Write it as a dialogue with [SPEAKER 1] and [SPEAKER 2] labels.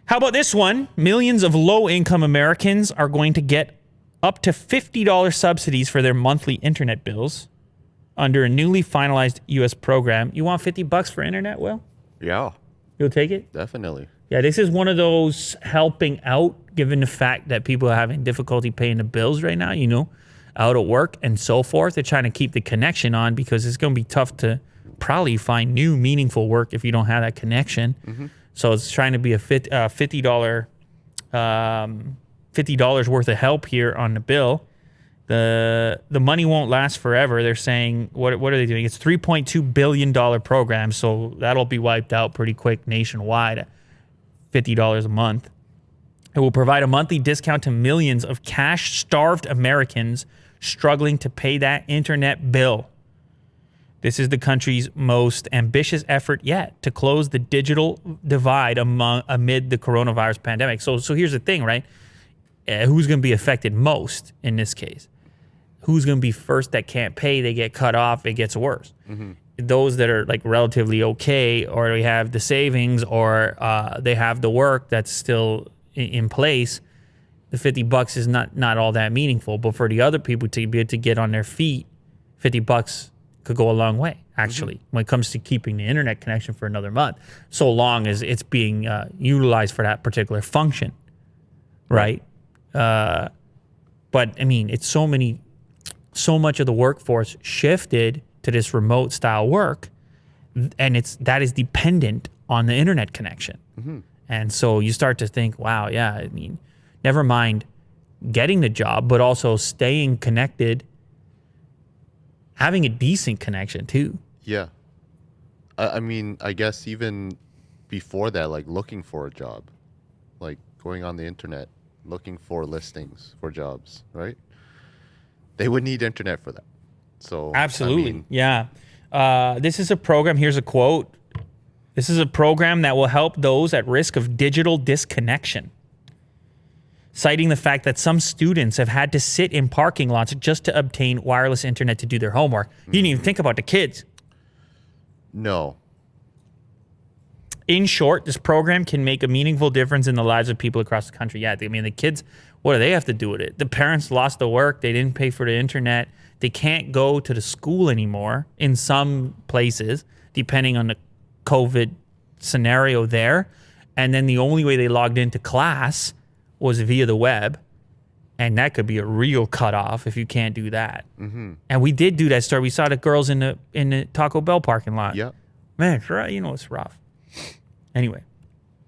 [SPEAKER 1] How about this one? Millions of low-income Americans are going to get up to $50 subsidies for their monthly internet bills under a newly finalized U.S. program. You want $50 for internet, Will?
[SPEAKER 2] Yeah,
[SPEAKER 1] You'll take it?
[SPEAKER 2] definitely.
[SPEAKER 1] Yeah, this is one of those helping out, given the fact that people are having difficulty paying the bills right now, out at work and so forth. They're trying to keep the connection on because it's going to be tough to probably find new meaningful work if you don't have that connection. Mm-hmm. So it's trying to be a $50 worth of help here on the bill. The money won't last forever. They're saying, what are they doing? It's $3.2 billion program, so that'll be wiped out pretty quick nationwide at $50 a month. It will provide a monthly discount to millions of cash-starved Americans struggling to pay that internet bill. This is the country's most ambitious effort yet to close the digital divide amid the coronavirus pandemic. So here's the thing, right? Who's going to be affected most in this case? Who's going to be first that can't pay? They get cut off. It gets worse. Mm-hmm. Those that are like relatively okay, or they have the savings, or they have the work that's still in place, the $50 is not all that meaningful. But for the other people to be able to get on their feet, $50 could go a long way, actually, when it comes to keeping the internet connection for another month, so long as it's being utilized for that particular function, right? But I mean, it's so much of the workforce shifted to this remote style work, and that is dependent on the internet connection. Mm-hmm. And so you start to think, wow, yeah, I mean, never mind getting the job, but also staying connected, having a decent connection too.
[SPEAKER 2] Yeah. I mean, I guess even before that, like looking for a job, like going on the internet, looking for listings for jobs, right? They would need internet for that. So
[SPEAKER 1] absolutely. Yeah. This is a program. Here's a quote. This is a program that will help those at risk of digital disconnection, citing the fact that some students have had to sit in parking lots just to obtain wireless internet to do their homework. You didn't even think about the kids.
[SPEAKER 2] No.
[SPEAKER 1] In short, this program can make a meaningful difference in the lives of people across the country. Yeah, I mean, the kids, what do they have to do with it? The parents lost the work. They didn't pay for the internet. They can't go to the school anymore in some places, depending on the COVID scenario there. And then the only way they logged into class was via the web. And that could be a real cutoff if you can't do that. Mm-hmm. And we did do that story. We saw the girls in the Taco Bell parking lot.
[SPEAKER 2] Yeah.
[SPEAKER 1] Man, it's rough. It's rough. Anyway.